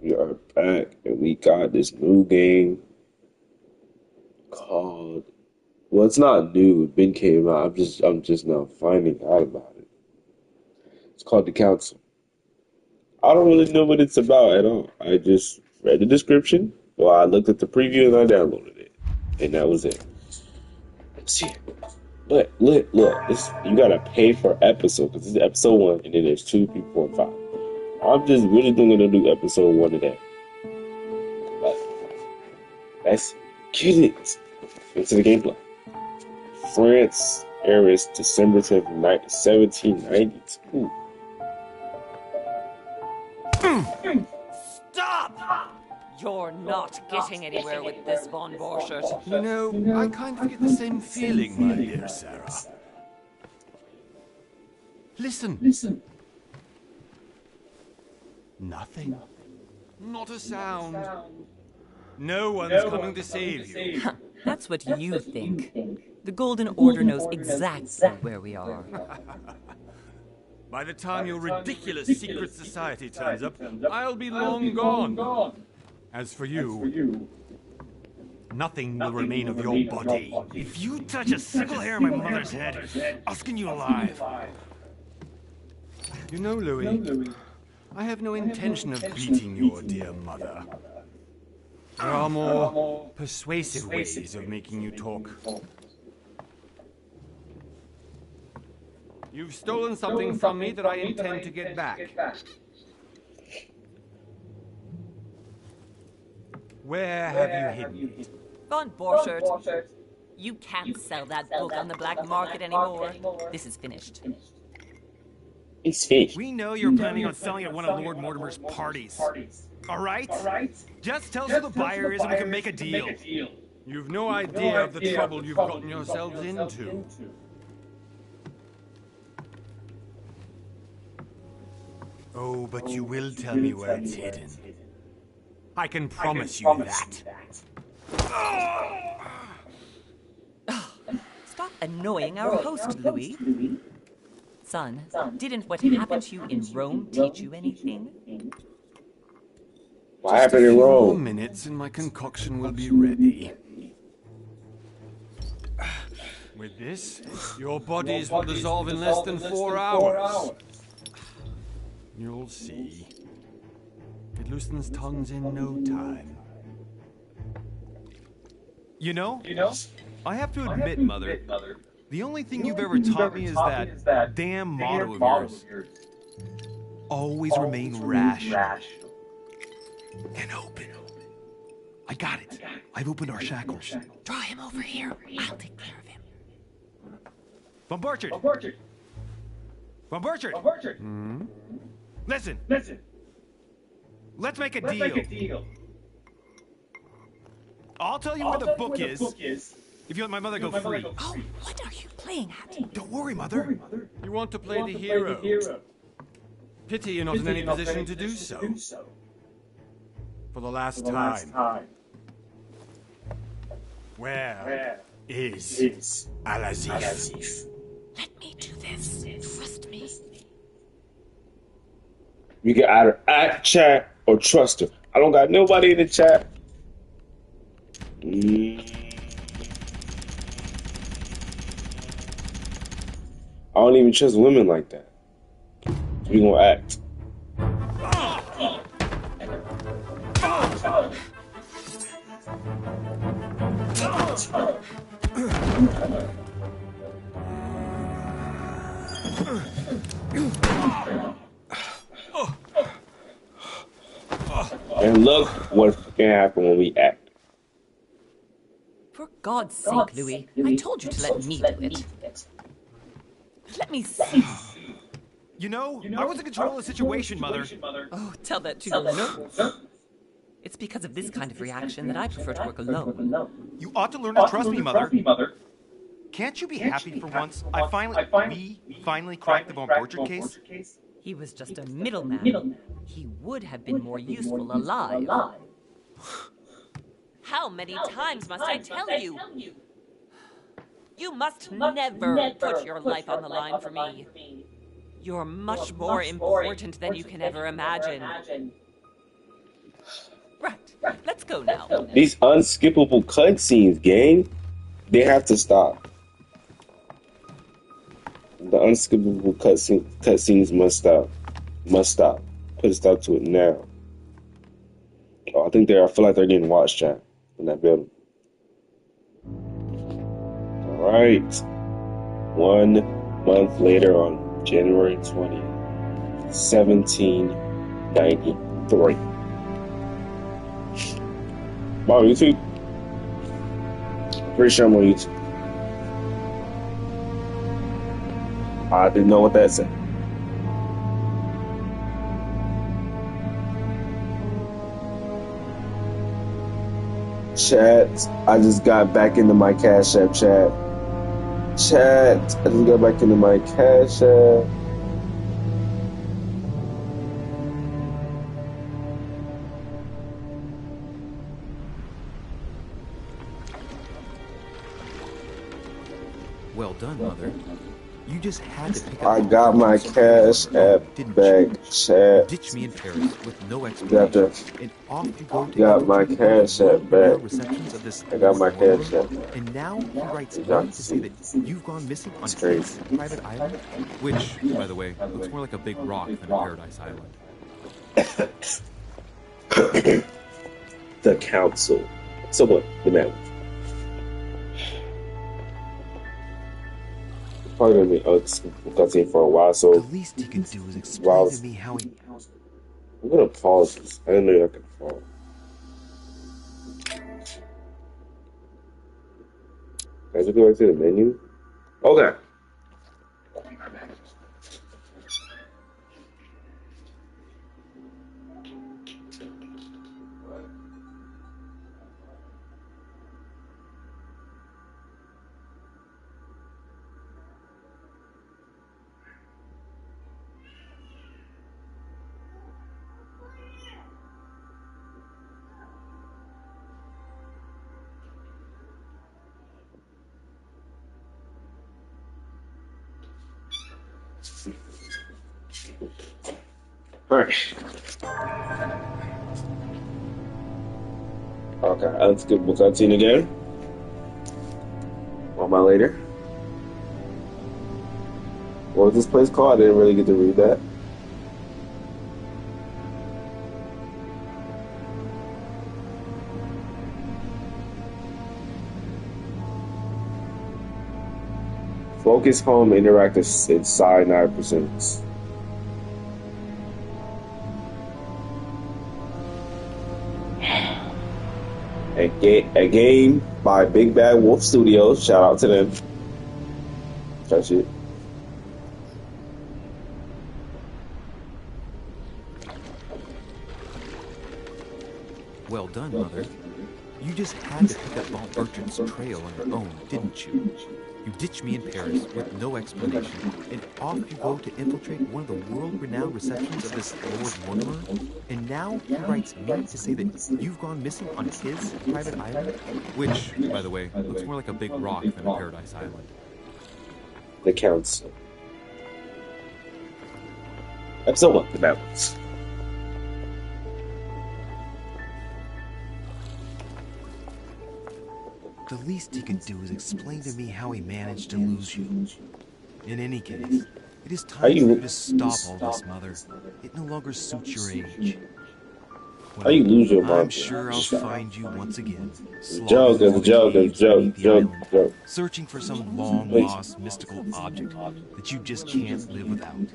We are back and we got this new game called well it's not new, it been came out. I'm just now finding out about it. It's called The Council. I don't really know what it's about at all. I just read the description, well I looked at the preview and I downloaded it. And that was it. Let's see. Look, this you gotta pay for episode because this is episode one and then there's two, three, four, five. We're just gonna do episode one today. But let's get it into the gameplay. France, Paris, December 10th, 1792. Stop! You're not getting anywhere with this, Von Borchert. You know, I kind of get the same feeling, my dear Sarah. Listen. Nothing. Not a sound. No one's coming to save you. That's what you think. The Golden Order knows exactly where we are. By the time your ridiculous secret society turns up, I'll be long gone. As for you, nothing will remain of your body. If you touch a single hair on my mother's head, I'll skin you alive. You know, Louis, I have no intention of greeting your dear mother. There are more persuasive ways of making you talk. You've stolen something from me that I intend to get back. Where have you hidden it? Von Borchert, you can't sell that book on the black market anymore. This is finished. It's finished. We know you're planning on selling at one of Lord Mortimer's parties. All right? Just tell us who the buyer is and we can make a deal. You've no idea of the trouble you've gotten yourselves into. Oh, but you will tell me where it's hidden. I can promise you that. Stop annoying our host, Louis. Son, didn't what happened to you in Rome teach you anything? What happened in Just a few more Rome? minutes and my concoction will be ready. With this, your bodies will dissolve in less than 4 hours. You'll see. It loosens tongues in no time. You know, I have to admit, Mother, the only thing you've ever taught me is that damn motto of yours. Always remain rash and open. I got it. I've opened our shackles. Draw him over here. I'll take care of him. Von Borchert! Von Borchert! Listen. Let's make a deal. I'll tell you where the book is if you let my mother go free. Oh, what are you playing at? Don't worry, Mother. You want to play the hero. Pity you're not in any position to do so. For the last time. Where is Al-Azif? Let me do this. Trust me. You can either act, chat, or trust her. I don't got nobody in the chat. I don't even trust women like that. We gonna act. And look what can happen when we act. For God's sake, Louis, I told you to let me do it. Let me see. You know, I was in control of the situation, Mother. Oh, tell that to your nurse. It's because of this kind of reaction that I prefer to work alone. You ought to learn to trust me, Mother. Can't you be happy for once? We finally cracked the Von Borchert case. He was just a middleman. He would have been more useful alive. How many times must I tell you? You must never put your life on the line for me. You're much more important than you can ever imagine. Let's go now. These unskippable cutscenes, gang, they have to stop. The unskippable cutscenes must stop. Must stop. Put a stop to it now. Oh, I feel like they're getting watch chat in that building. All right. 1 month later, on January 20th, 1793. I'm on YouTube. Pretty sure I'm on YouTube. I didn't know what that said. Chat, I just got back into my Cash App chat. Chat, I just got back into my Cash App. Well done, Mother. You just had to pick up. I got my Cash App back, chat. Ditch me in Paris with no explanation, and off you go to got my Cash App back. Receptions of this I got my Cash App. And now he writes me to say that you've gone missing on his private island, which, by the way, looks more like a big rock than a paradise island. The council. So what? The man. Probably gonna be cutscene for a while, so the least he could do is explain to me how he. I'm gonna pause this. I didn't know I could pause. Can I just go back to the menu? Okay. Alright. Okay, let's get the cutscene again. On my later. What was this place called? I didn't really get to read that. Focus Home Interactive inside 9%. A game by Big Bad Wolf Studios. Shout out to them. Touch it. Well done, Mother. You just had to pick up Bob Bertrand's trail on your own, didn't you? You ditched me in Paris with no explanation, and off you go to infiltrate one of the world-renowned receptions of this Lord Mortimer? And now he writes me to say that you've gone missing on his private island? Which, by the way, looks more like a big rock than a paradise island. The Council. Episode 1, The Balance. The least he could do is explain to me how he managed to lose you. In any case, it is time for you to stop all this, Mother. It no longer suits your age. Well, how you lose your mom? I'm sure I'll find you once again. Joke, Searching for some long-lost mystical object that you just can't live without.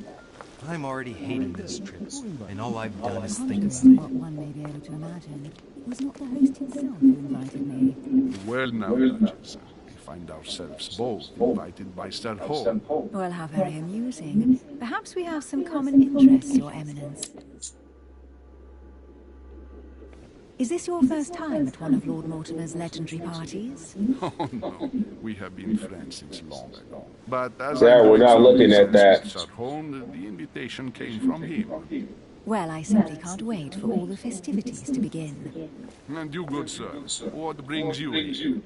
I'm already hating this trip, and all I've done is think about it. What one may be able to imagine was not the host himself who invited me. Well now, Duchess, we find ourselves both invited by Sir Hall. Well, how very amusing. Perhaps we have some common interests, Your Eminence. Is this your first time at one of Lord Mortimer's legendary parties? Oh no, we have been friends since long ago. But as we're not looking at that. Sir Hall, the invitation came from him. Well, I simply can't wait for all the festivities to begin. And you, good sir, what brings you here?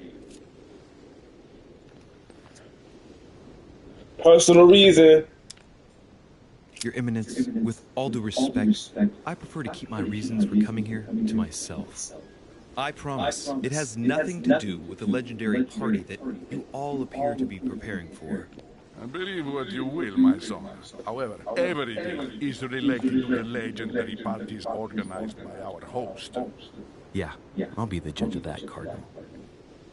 Personal reason. Your Eminence, with all due respect, I prefer to keep my reasons for coming here to myself. I promise, it has nothing to do with the legendary party that you all appear to be preparing for. Believe what you will, my son. However, everything is related to the legendary parties organized by our host. Yeah, I'll be the judge of that, Cardinal.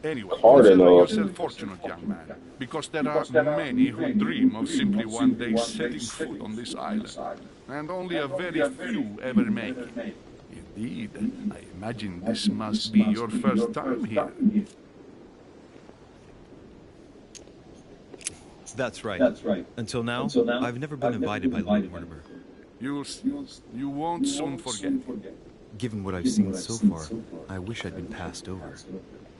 Anyway, consider Cardinal. yourself fortunate, young man, because there are many who dream of simply one day setting foot on this island, and only a very few ever make it. Indeed, I imagine this must be your first time here. That's right. Until now, I've never been invited by Lord Mortimer. You won't soon forget. Given what I've seen so far, I wish I'd been passed over.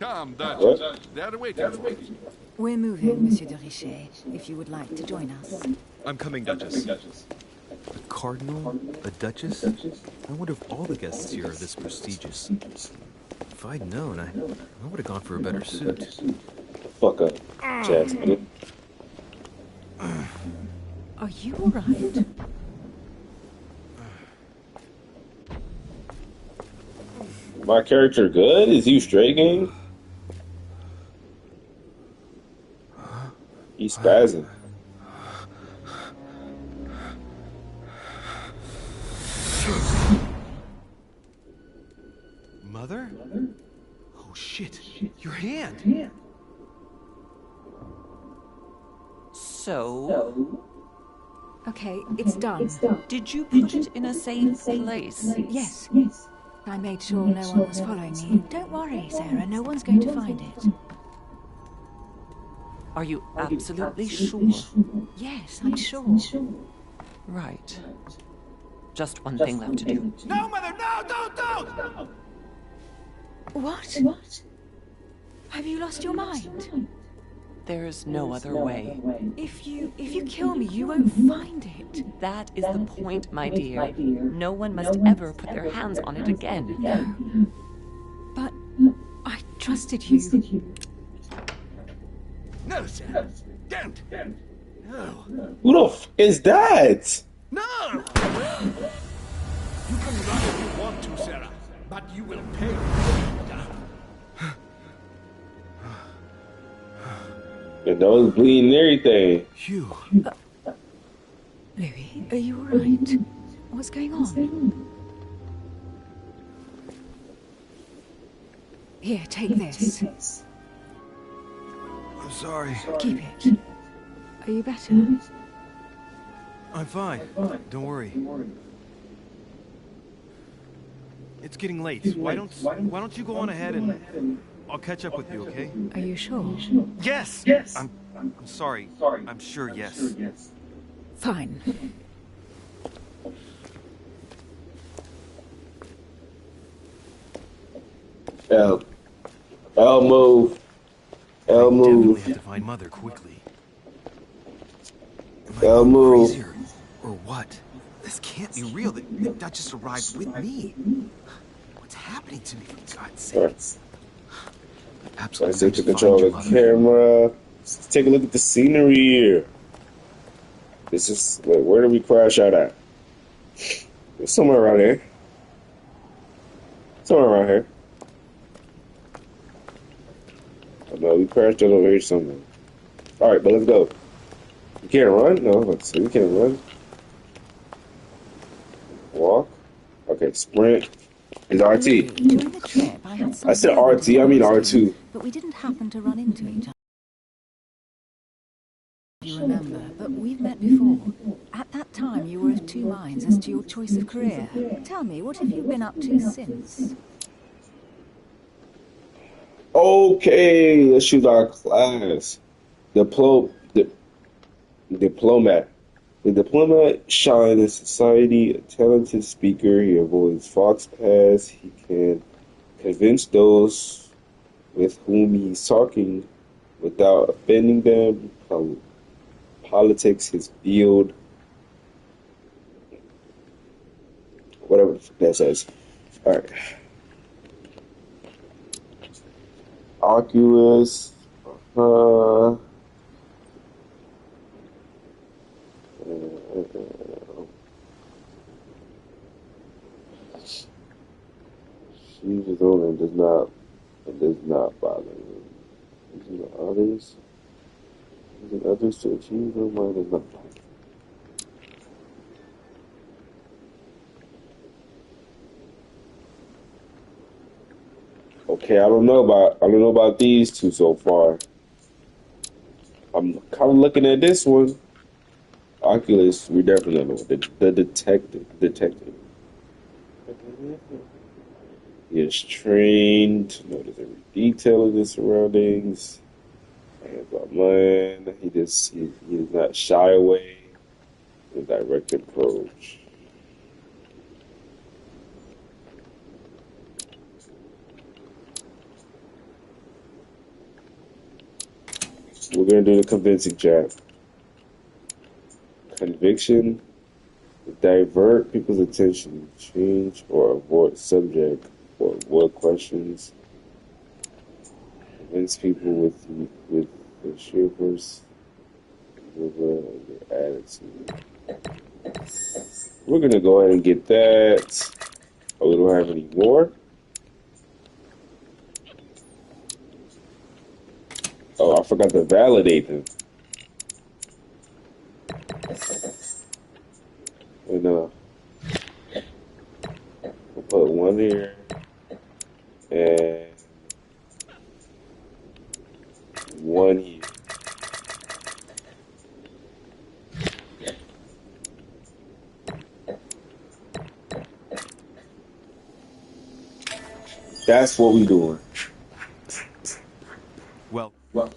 Come, Duchess. They are waiting for you. We're moving, Monsieur de Richet, if you would like to join us. I'm coming, Duchess. A cardinal? A duchess? I wonder if all the guests here are this prestigious. If I'd known, I would have gone for a better suit. Fuck up, Jasmine. Are you all right? My character good? Is he straight game? He's spazzing. Mother? Oh shit, your hand! So, Okay, it's done. did you put it in a safe place? Yes. I made sure no one was following me. Don't worry, Sarah, no one's going to find it. Are you absolutely sure? Yes, I'm sure. Right. Just one thing left to do. No, Mother, no, don't! What? Have you lost your mind? There's no other way. If you kill me, you won't find it. That is the point, my dear. No one must ever put their hands on it again. But I trusted you. No, Sam, don't! No! Who the f is that? No! You can run if you want to, Sarah, but you will pay. Your nose bleeding and everything. Phew. Louis, are you all right? What's going on? Here, take this. I'm sorry. Keep it. Are you better? I'm fine. Don't worry. It's getting late. Why don't you go on ahead and I'll catch up with you, okay? Are you sure? Yes. I'm sorry. I'm sure, yes. Fine. L move. L Definitely move. have to find Mother quickly. Am I L going move. crazy or what? This can't be real. The Duchess arrived with me. What's happening to me, for God's sake? Let's Absolutely. take the control of the camera. Let's take a look at the scenery here. This is where did we crash out at? It's somewhere around here. Somewhere around here. Oh, no, we crashed over here somewhere. Alright, but let's go. We can't run? No, let's see. We can't run. Walk. Okay, sprint. It's RT. During the trip, I had some I said problems RT, I mean with R2. But we didn't happen to run into each other. You remember, but we've met before. At that time, you were of two minds as to your choice of career. Tell me, what have you been up to since? Okay, let's choose our class. Diplomat. The diplomat shines in society, a talented speaker. He avoids fox paths. He can convince those with whom he's talking without offending them. Politics his field. Whatever that says. Alright. Oculus. Choose his own and does not bother him. Using others to achieve their mind does not bother him. Okay, I don't know about these two so far. I'm kind of looking at this one. Oculus, we definitely know the detective. He is trained to notice every detail of his surroundings. About mine, he does not shy away with a direct approach. We're gonna do the convincing jab. Conviction, divert people's attention, change or avoid subject or avoid questions, convince people with the sheer force of their attitude. We're gonna go ahead and get that. Oh, we don't have any more. Oh, I forgot to validate them. And we'll put one here and one here. That's what we doing. Well, I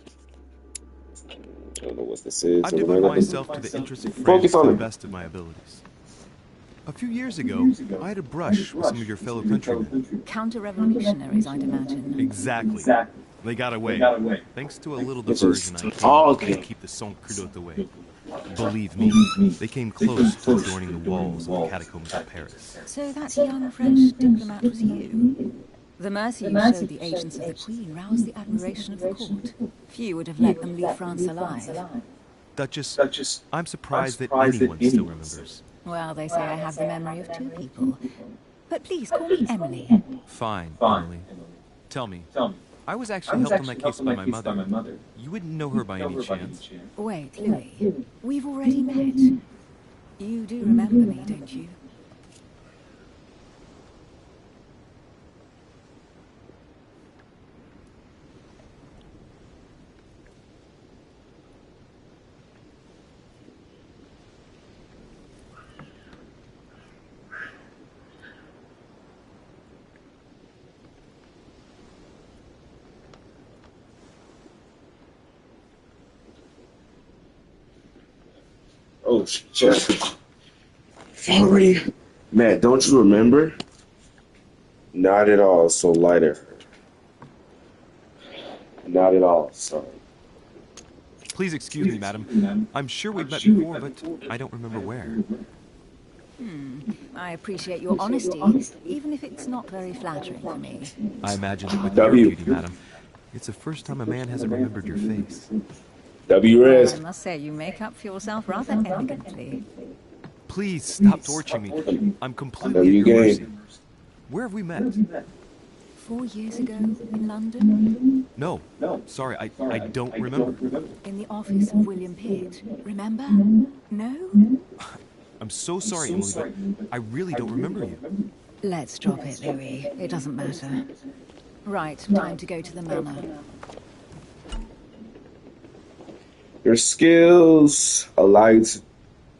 don't know what this is. I've So devoted myself to the interests of focus France to on the it. best of my abilities. A few years ago, I had a brush with some of your fellow countrymen. Counter-revolutionaries, I'd imagine. Exactly. They got away. Thanks to a little Which diversion, is I came talking. to keep the sans-culottes away. Believe me, they came close to adorning the walls of the catacombs of Paris. So that young French diplomat was you? The mercy you showed the agents of the Queen roused the admiration of the court. Few would have let them leave France alive. Duchess, I'm surprised that anyone still remembers. Well, they say I have the memory of two people. But please, call me Emily. Fine, Emily. Tell me, I was actually helped on that case by my mother. You wouldn't know her by any chance? Wait, Louis. We've already met. You do remember me, don't you? Oh, shit. Sorry. Matt, don't you remember? Not at all, so lighter. Not at all, sorry. Please excuse me, madam. I'm sure we've met before, but I don't remember where. I appreciate your honesty, even if it's not very flattering for me. I imagine that with W. your beauty, madam, it's the first time a man hasn't remembered your face. W Well, Res. I must say, you make up for yourself rather elegantly. Please stop torturing me. I'm completely W at your mercy. game. Where have we met? 4 years ago, in London, No. Sorry, I don't remember. in the office of William Pitt. Remember? No? I'm so sorry, Emily, but I really don't remember you. Let's drop it, Louis. It doesn't matter. Right, time to go to the manor. Your skills allow you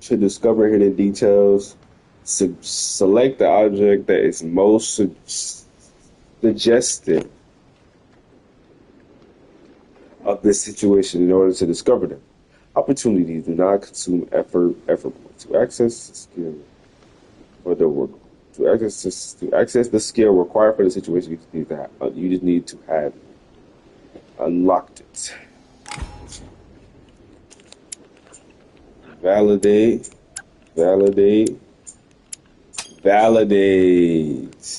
to discover hidden details. Select the object that is most suggestive of this situation in order to discover them. Opportunities do not consume effort points. To access the skill or the work, to access the skill required for the situation, you just need to have unlocked it. Validate.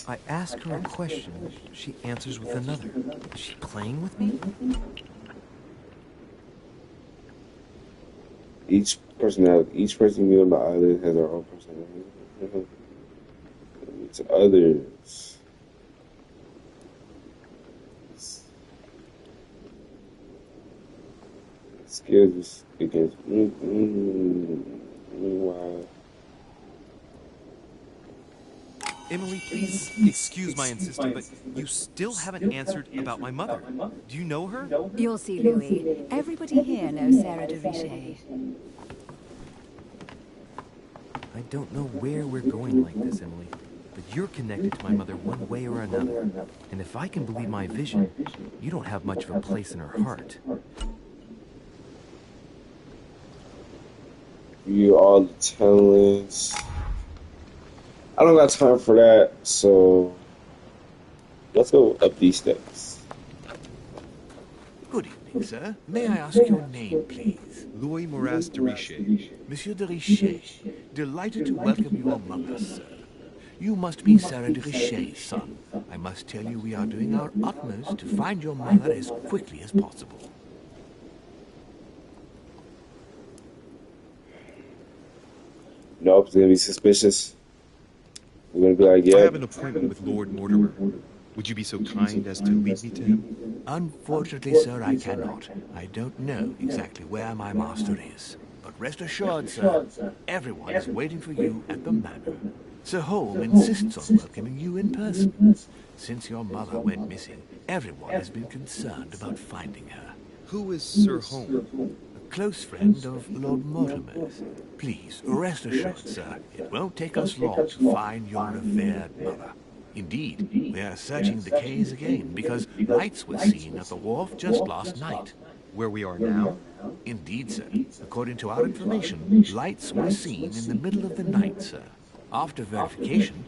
I ask her a question, she answers with another. Is she playing with me? Each person on the island has their own personality. To others, Skills against. Meanwhile, Emily, please excuse my insisting, but you still haven't answered about my mother. Do you know her? You'll see, Louis. Everybody here knows Sarah de Richet. I don't know where we're going like this, Emily, but you're connected to my mother one way or another. And if I can believe my vision, you don't have much of a place in her heart. you all the talents. I don't got time for that, so let's go up these steps. Good evening, sir. May I ask your name, please? Louis Moras de Richet. Monsieur de Richet. Delighted to welcome you among us, sir. You must be Sarah de Richet's son. I must tell you we are doing our utmost to find your mother as quickly as possible. Nope, it's gonna be suspicious. We're gonna be like, I yeah. have an appointment with Lord Mortimer. Would you be so kind as to lead me to him? Unfortunately, sir, I cannot. I don't know exactly where my master is. But rest assured, sir, everyone is waiting for you at the manor. Sir Holm insists on welcoming you in person. Since your mother went missing, everyone has been concerned about finding her. Who is Sir Holm? A close friend of Lord Mortimer's. Please, rest assured, sir, it won't take us long to find your revered mother. Indeed, we are searching the quays again because lights were seen at the wharf just last night. Where we are now? Indeed, sir. According to our information, lights were seen in the middle of the night, sir. After verification,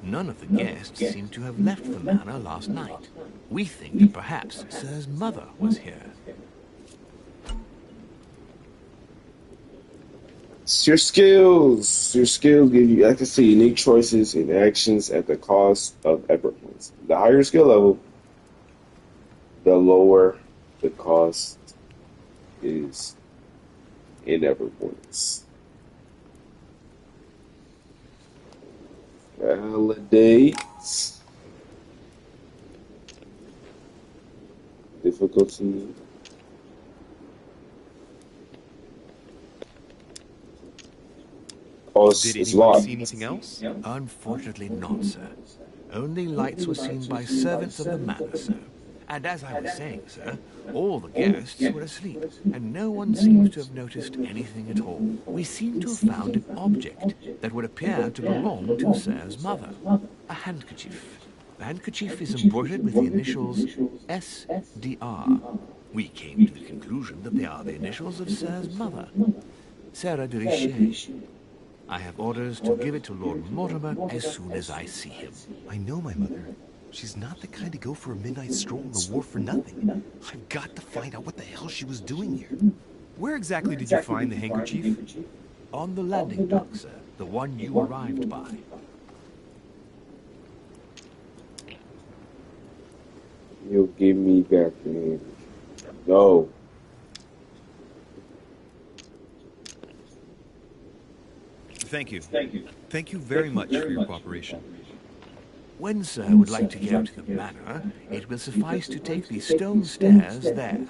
none of the guests seem to have left the manor last night. We think that perhaps Sir's mother was here. It's your skills. Your skills give you access to unique choices and actions at the cost of effort points. The higher skill level, the lower the cost is in effort points. Validates difficulty. Cost Did is anyone locked. see anything else? Unfortunately not, sir. Only lights were seen by servants of the manor, sir. And as I was saying, sir, all the guests were asleep, and no one seems to have noticed anything at all. We seem to have found an object that would appear to belong to Sir's mother. A handkerchief. The handkerchief is embroidered with the initials SDR. We came to the conclusion that they are the initials of Sir's mother, Sarah de Richet. I have orders to give it to Lord Mortimer as soon as I see him. I know my mother. She's not the kind to go for a midnight stroll on the wharf for nothing. I've got to find out what the hell she was doing here. Where exactly did you find the handkerchief? On the landing dock, sir. The one you arrived by. You'll give me back the hand. No. Thank you. Thank you very much for your cooperation. When Sir would like to go to the manor, it will suffice to take the stone stairs there.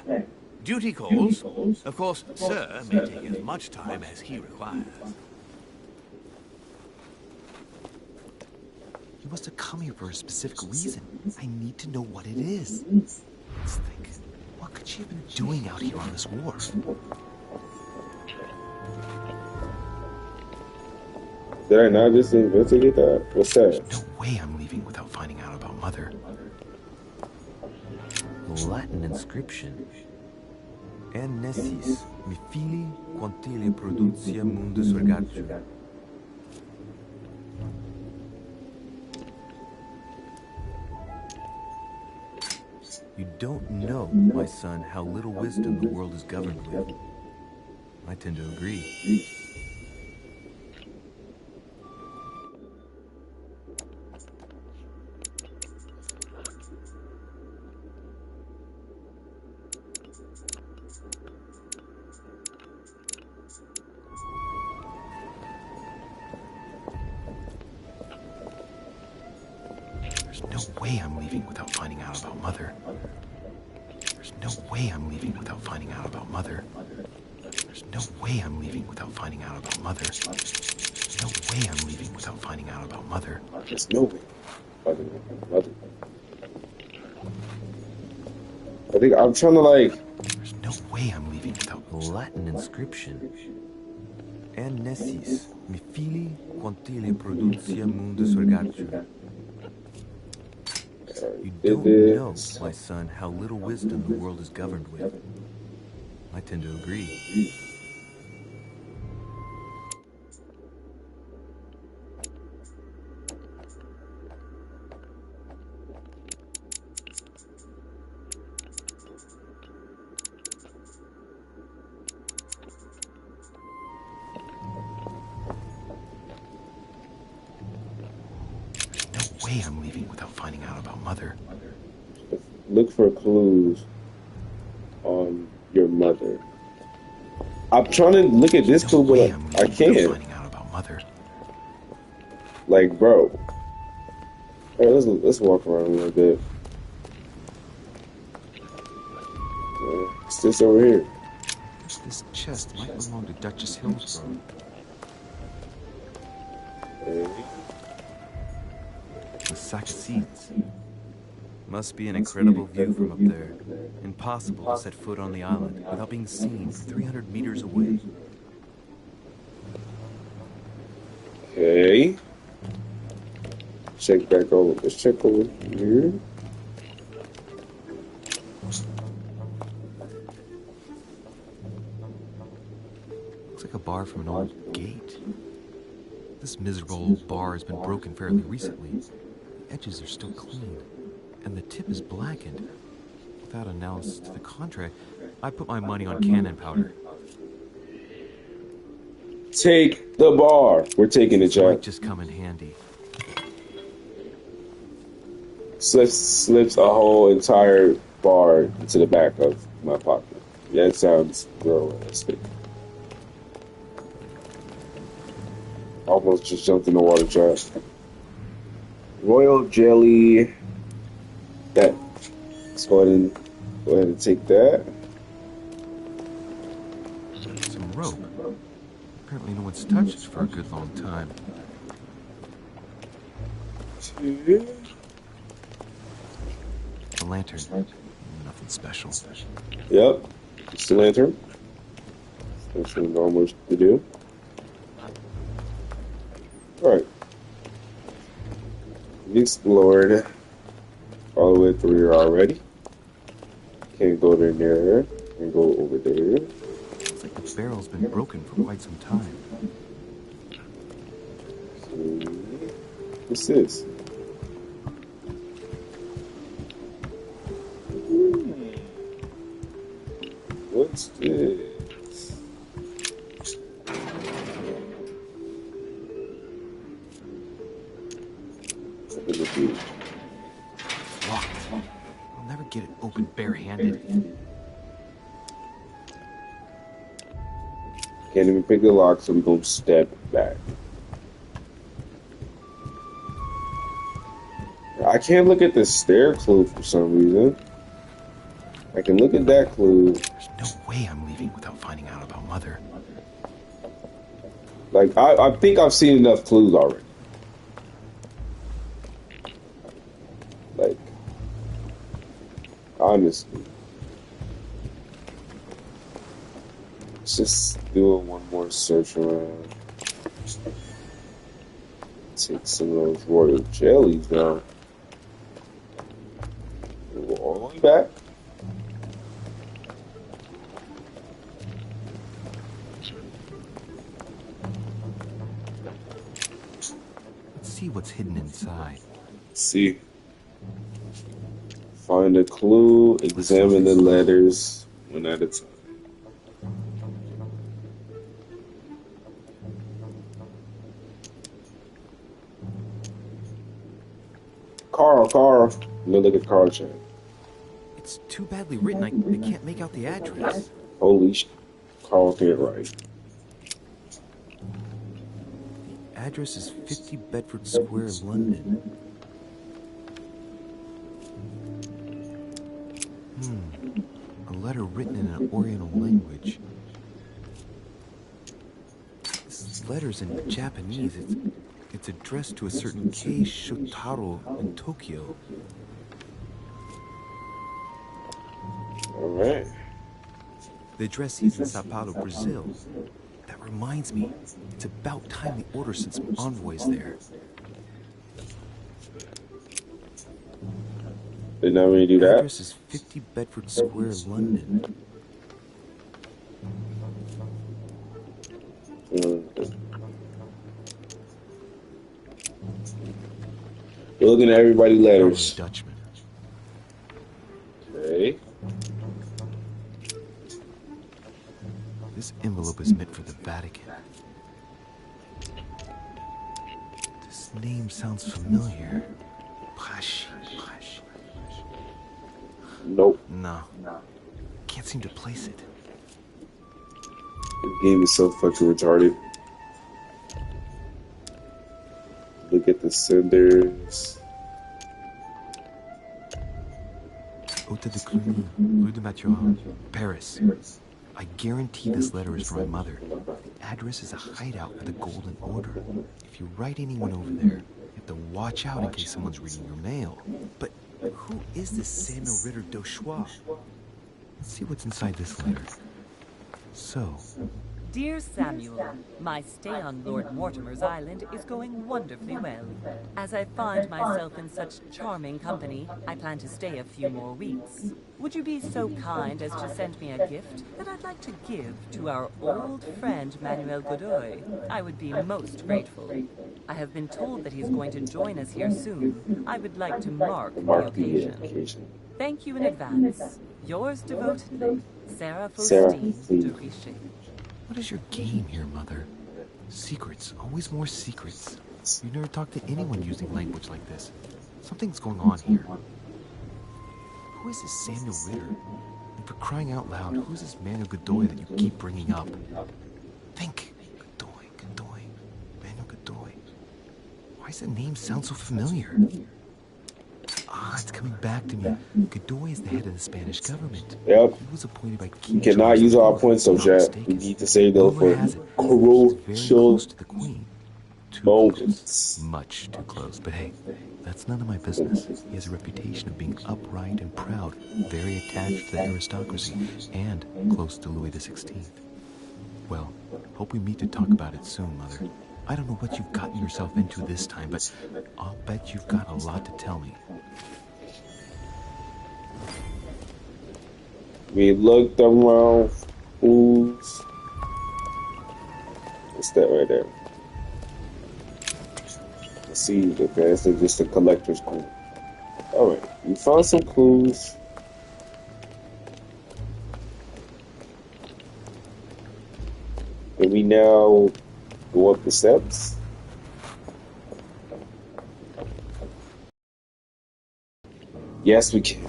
Duty calls. Of course, Sir may take as much time as he requires. You must have come here for a specific reason. I need to know what it is. Let's think. What could she have been doing out here on this wharf? Did I not just investigate that? What's that? No way I'm leaving without finding out about Mother. Latin inscription. Enesis, mi fili quantile producia mundus regatio. You don't know, my son, how little wisdom the world is governed with. I tend to agree. There's no way I'm leaving without finding out about Mother. There's no way I'm leaving without finding out about Mother. There's no way I'm leaving without finding out about Mother. There's no way I'm leaving without finding out about Mother. There's no way. I think I'm trying to like. There's no way I'm leaving without Latin inscription. En nessis, mi fili, quantile producia mundus ergatio. You don't know, my son, how little wisdom the world is governed with. I tend to agree. I'm leaving without finding out about Mother. Look for clues on your mother. I'm trying to look at this clue, but I can't. Finding out about Mother. Like, bro. Hey, let's walk around a little bit. What's this over here? This chest might belong to Duchess Hillsborough. Hey. A sack of seeds. Must be an incredible view from up there. Impossible to set foot on the island without being seen 300 meters away. Okay. Check back over. Let's check over here. Looks like a bar from an old gate. This miserable old bar has been broken fairly recently. The edges are still clean, and the tip is blackened. Without announced to the contrary, I put my money on cannon powder. Take the bar. We're taking it, Jack. Might just come in handy. Slips a whole entire bar into the back of my pocket. Yeah, it sounds realistic. Almost just jumped in the water, Jack. Royal jelly. That. Let's go ahead and take that. Some rope. Apparently no one's touched it for a good long time. A lantern. Nothing special. Yep. It's the lantern. That's what normal to do. Alright. We explored all the way through here already. Can't go in there. Can't go over there. Looks like the barrel's been broken for quite some time. What's this? What's this? Locked. I'll never get it open barehanded. Can't even pick the lock, so we gonna step back. I can't look at the stair clue for some reason. I can look at that clue. There's no way I'm leaving without finding out about Mother. Like, I think I've seen enough clues already. Like, honestly. Let's just do one more search around. Take some of those royal jellies down. Go all the way back. Let's see what's hidden inside. See. Find a clue, examine the letters one at a time. Carl. Let me look at Carl chat. It's too badly written, I can't make out the address. Holy sh! Carl can't write. The address is 50 Bedford Square, London. A letter written in an Oriental language. This letter's in Japanese. It's addressed to a certain Kei Shotaro in Tokyo. Alright. The address is in Sao Paulo, Brazil. That reminds me, it's about time the order sent some envoys there. Didn't I really do The that? address is 50 Bedford Square, London. You're looking at everybody's letters. Dutchman. Okay. This envelope is meant for the Vatican. This name sounds familiar. Prash. Nope. No. Can't seem to place it. This game is so fucking retarded. Look at the senders. Hôtel de Cluny, Rue de Mathurin, Paris. I guarantee this letter is for my mother. The address is a hideout for the Golden Order. If you write anyone over there, you have to watch out in case someone's reading your mail. But who is this Samuel Ritter d'Auchois? Let's see what's inside this letter. So, Dear Samuel, my stay on Lord Mortimer's island is going wonderfully well. As I find myself in such charming company, I plan to stay a few more weeks. Would you be so kind as to send me a gift that I'd like to give to our old friend Manuel Godoy? I would be most grateful. I have been told that he's going to join us here soon. I would like to mark the occasion. Thank you in advance. Yours devotedly, Sarah Faustine de Richet. what is your game here, Mother? Secrets, always more secrets. You never talk to anyone using language like this. Something's going on here. Who is this Samuel Ritter? And for crying out loud, who's this Manuel Godoy that you keep bringing up? Think. Godoy. Manuel Godoy. Why does the name sound so familiar? Ah, it's coming back to me. Godoy is the head of the Spanish government. Yep. He was appointed by We King cannot Charles use our IV, points, if I'm so not chat. We mistaken. need to save those Rumor for has it he's very crucial close to the Queen. Too moments. close. Much too close. But hey, that's none of my business. He has a reputation of being upright and proud, very attached to the aristocracy, and close to Louis XVI. Well, hope we meet to talk about it soon, Mother. I don't know what you've gotten yourself into this time, but I'll bet you've got a lot to tell me. We looked around. Fools. What's that right there? Let's see. Okay, this is just a collector's clue. Alright, we found some clues. Can we now go up the steps? Yes, we can.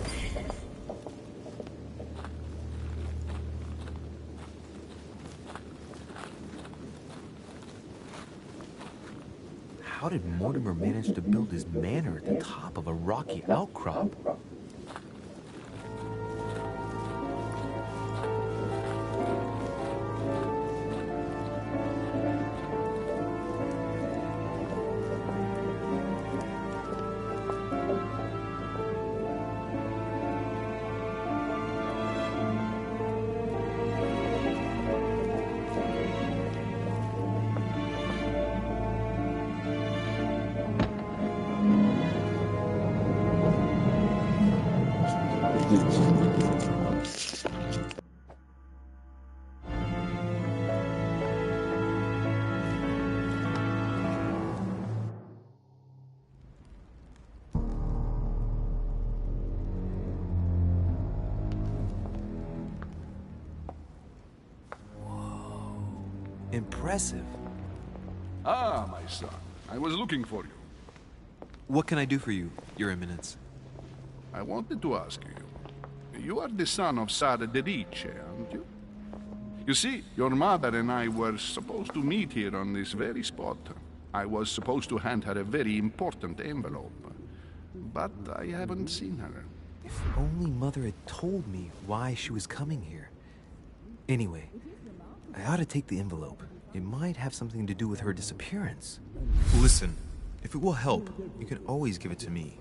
How did Mortimer manage to build his manor at the top of a rocky outcrop? Impressive. Ah, my son. I was looking for you. What can I do for you, Your Eminence? I wanted to ask you. You are the son of Sara de Riche, aren't you? You see, your mother and I were supposed to meet here on this very spot. I was supposed to hand her a very important envelope. But I haven't seen her. If only Mother had told me why she was coming here. Anyway, I ought to take the envelope. It might have something to do with her disappearance. Listen, if it will help, you can always give it to me.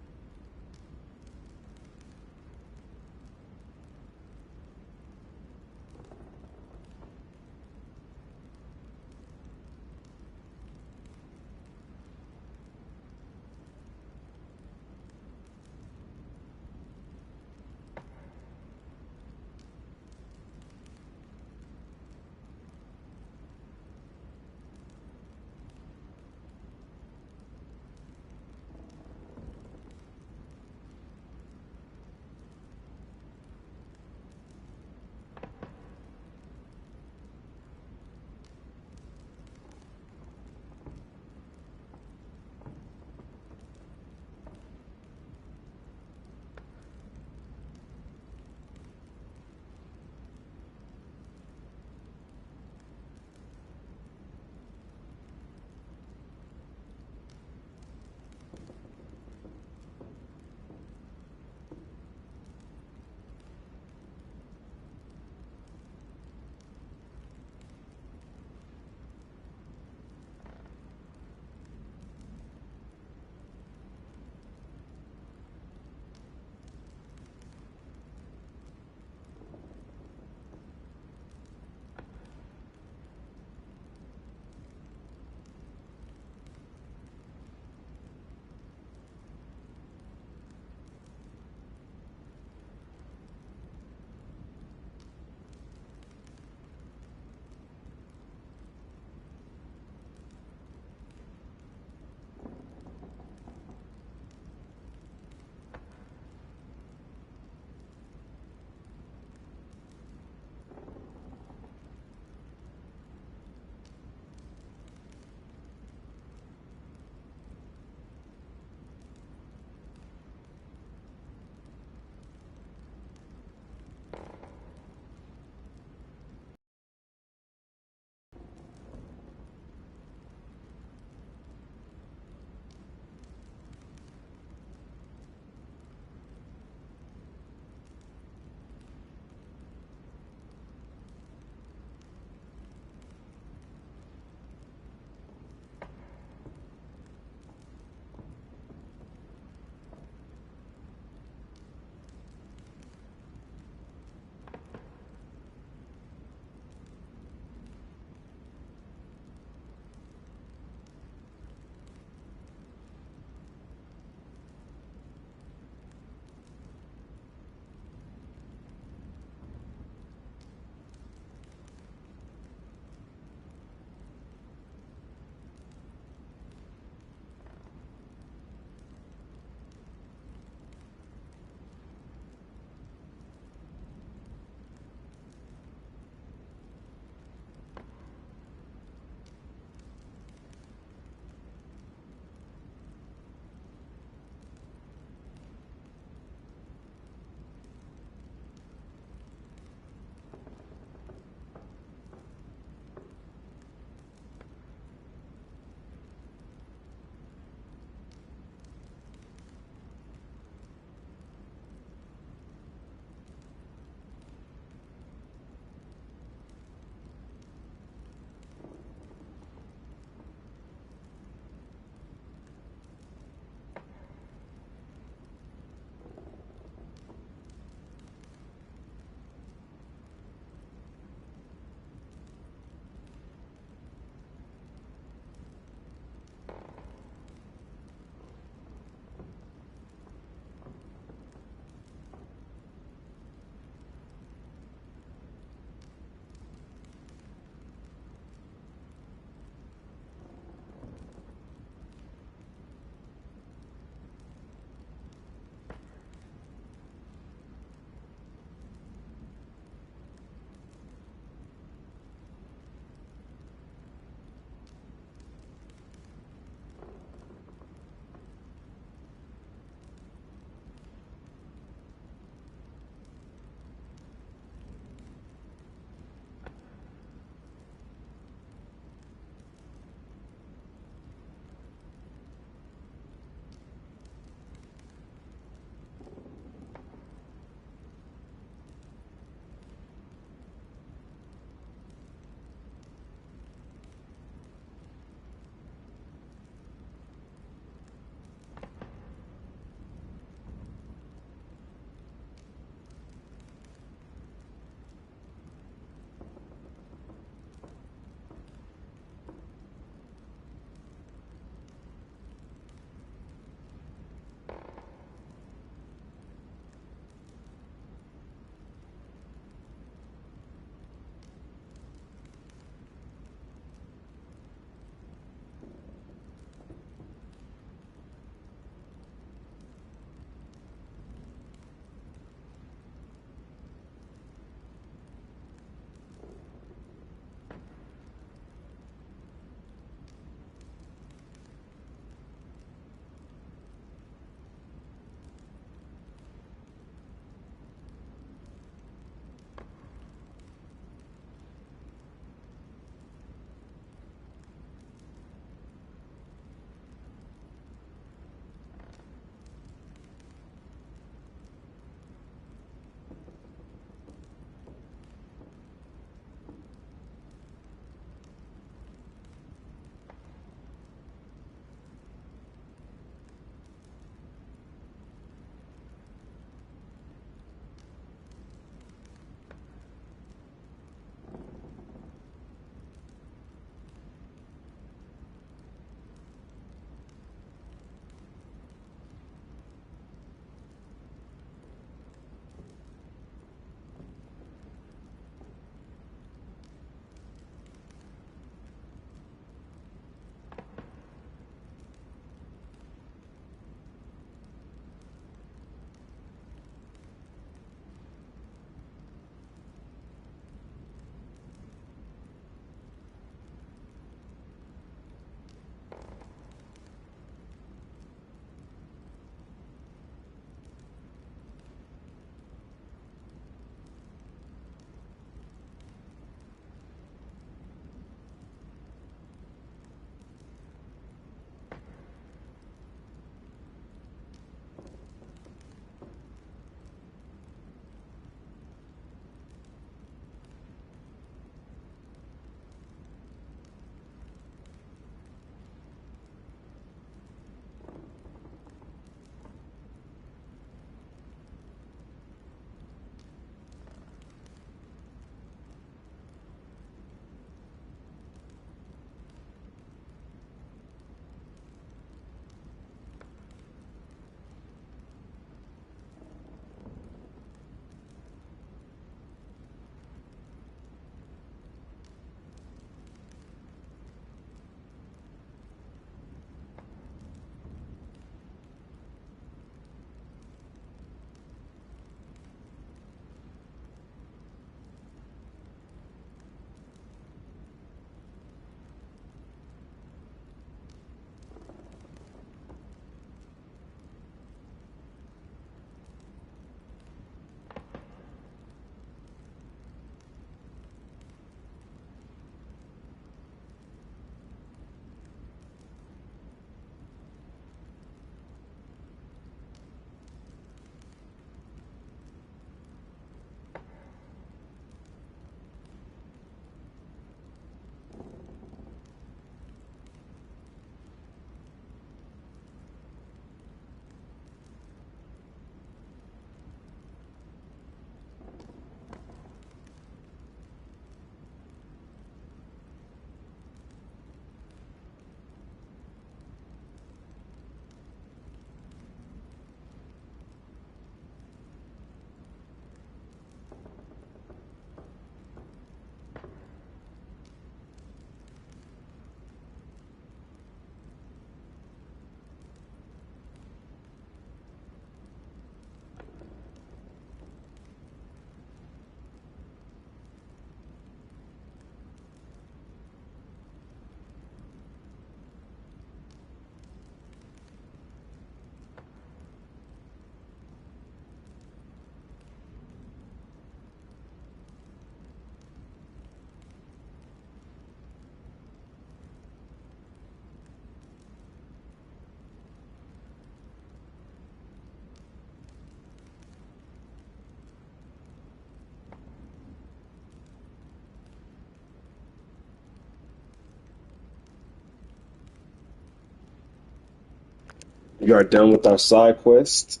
We are done with our side quest.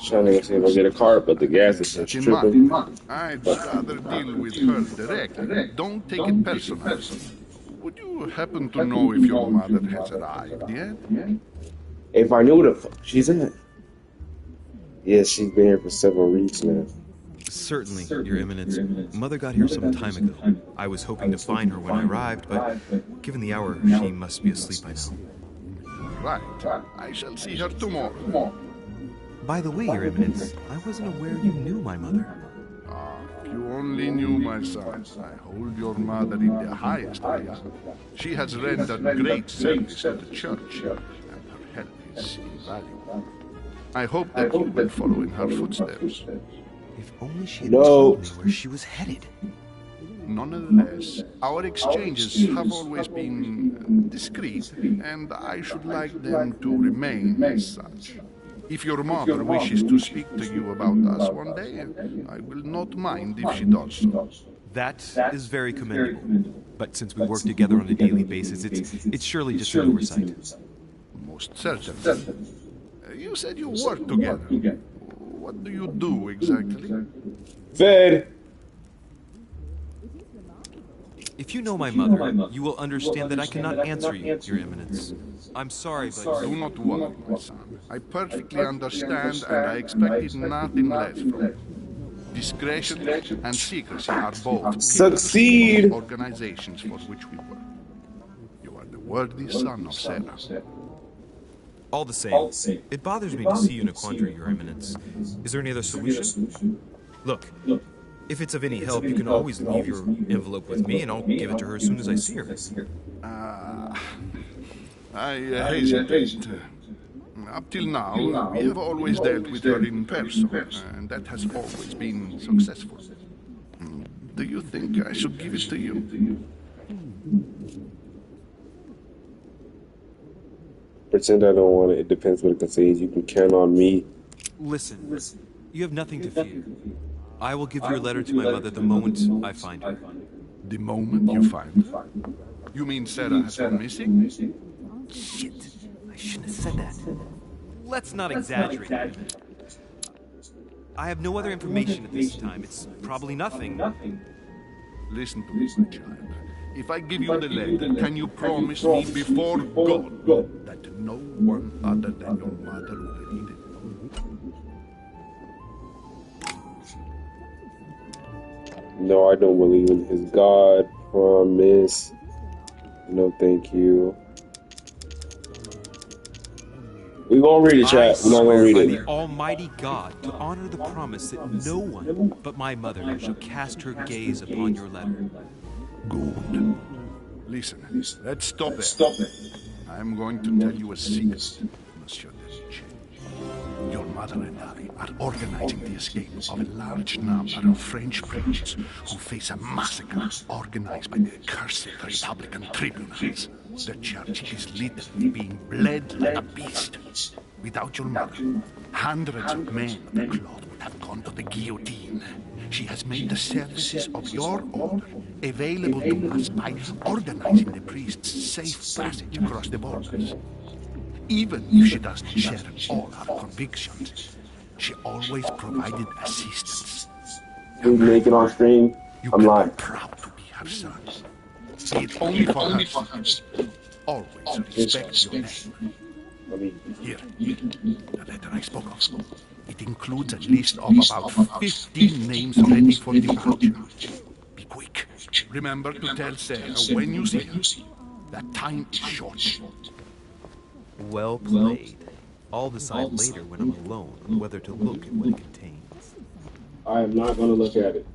Trying to go see if I get a car, but the gas Bear is that just in mind. tripping. I'd But rather deal with her directly. Don't take it personally. Would you happen to know if your mother has arrived yet? if I knew where the fuck she's at. Yes, she's been here for several weeks now. Certainly, Your Eminence. Mother got here some time ago. I was hoping to find her when I arrived, but given the hour, she must be asleep by now. Right. I shall see her tomorrow. By the way, Your Eminence, I wasn't aware you knew my mother. Ah, if you only knew, my son. I hold your mother in the highest regard. She has rendered great service to the church, and her help is invaluable. I hope that you will follow in her footsteps. If only she had No. told me where she was headed. Nonetheless, our exchanges have always been discreet, and I should like them to remain as such. If your mother wishes to speak to you about us one day, I will not mind if she does so. That is very commendable. But since we work together on a daily basis, it's surely just an oversight. Most certainly. You said you work together. What do you do exactly? Fed. If you know my mother, you will understand that I cannot answer you, Your Eminence. I'm sorry, but... Do not worry, my son. I perfectly understand, and I expected nothing less from you. Discretion and secrecy are both Succeed. pillars of the organizations for which we work. You are the worthy son of Sarah. All the same, it bothers me to see you in a quandary, Your Eminence. Is there any other solution? Look, if it's of any help, you can always leave your envelope with me, and I'll give it to her as soon as I see her. I hesitate. Up till now, we have always dealt with her in person, and that has always been successful. Do you think I should give it to you? Pretend I don't want it. It depends what it contains. You can count on me. Listen, you have nothing to fear. I will give your letter to my mother the moment I find her. The moment you find her? You mean Sarah has gone missing? Shit, I shouldn't have said that. Let's not exaggerate. I have no other information at this time. It's probably nothing. Listen to me, my child. If I give you the letter, can you promise me before God that no one other than your mother will read it? No, I don't believe in his God promise. No, thank you. We gonna read it, chat. We're not gonna read by it. the Almighty God to honor the promise that no one but my mother shall cast her gaze upon your letter. Good. Listen, let's stop there. I'm going to tell you a secret, Monsieur Deschamps. Your mother and I are organizing the escape of a large number of French priests who face a massacre organized by the accursed Republican tribunals. The church is literally being bled like a beast. Without your mother, hundreds of men of the cloth would have gone to the guillotine. She has made the services of your order available to us by organizing the priests' safe passage across the borders. Even if she does not share all our convictions, she always provided assistance. We make it on stream. You I'm can lying. be proud to be her son. Be it only for her sake. Always respect your name. Here, the letter I spoke of. It includes a list of about 15 names ready for departure. Be quick. Remember to tell Sarah when you see her that time is short. Well played. I'll decide later when I'm alone whether to look at what it contains. I am not gonna look at it.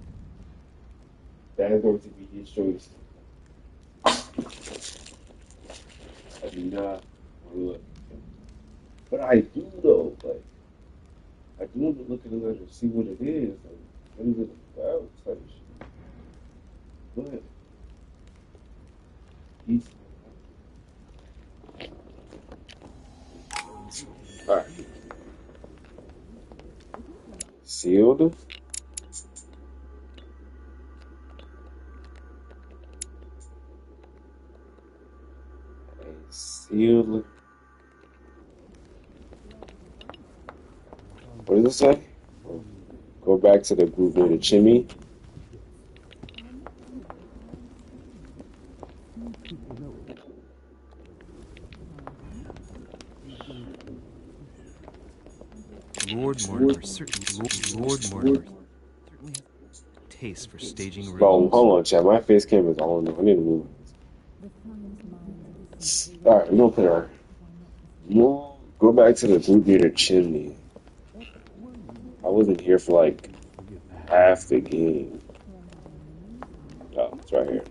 That is going to be his choice. I do not want to look. But I do though. Like, I do want to look at the letter and see what it is. Like, what is it about? Type shit. But he's alright. Sealed. Seal. What does it say? Go back to the group near the chimney. Lord Mortimer certainly has taste for staging Bro, ruins. hold on, chat. My face cam is on. I need to move. Alright, we're gonna put it on. Go back to the group near the chimney. I wasn't here for like half the game. Oh, it's right here.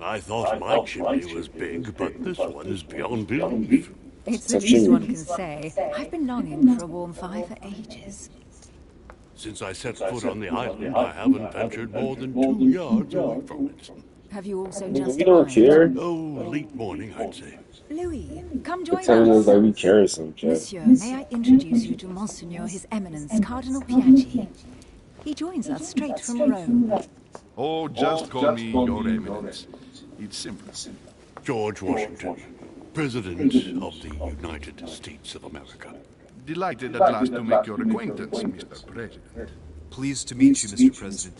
I thought my chimney was big, but this one is beyond belief. It's It's the a least one chimney. can say. I've been longing for a warm fire for ages. Since I set foot on the island, I haven't ventured more than 2 yards away from it. Have you also Nigga, just we don't arrived? care. Oh, late morning, I'd say. Louis, come But join telling us us. like we carry some chat. Monsieur, may I introduce you to Monseigneur His Eminence Cardinal Piaggi? He joins us straight from Rome. Oh, just call me Your Eminence. It's simple. George Washington, President of the United States of America. Delighted at last to make your acquaintance, Mr. President. Pleased to meet you, Mr. President.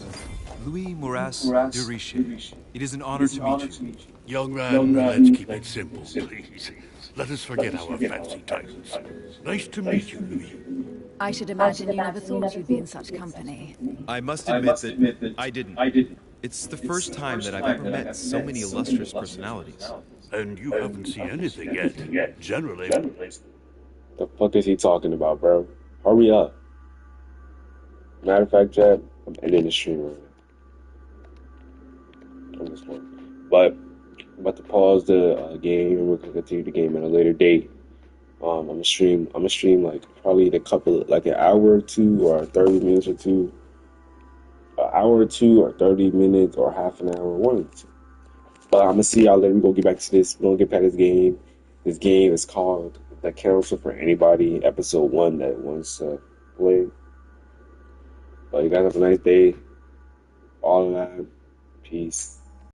Louis Moras de Richet. It is an honor to meet you. Young man, let's keep it simple, please. Let us forget our fancy titles. Nice to meet you, Louis. I should imagine you never thought you'd be in such company. I must admit that I didn't. It's the first time that I've ever met so many illustrious personalities. And you haven't seen anything yet. Generally, The fuck is he talking about, bro? Hurry up. Matter of fact, chat, I'm ending the stream right now. On this one. But I'm about to pause the game and we're gonna continue the game at a later date. I'm gonna stream like probably like an hour or two or 30 minutes or two. An hour or two or 30 minutes or half an hour, one or two. But I'm gonna see y'all later. We're gonna get back to this. We're gonna get back to this game. This game is called The Council for anybody, episode 1 that wants to play. But you guys have a nice day. All of that. Peace.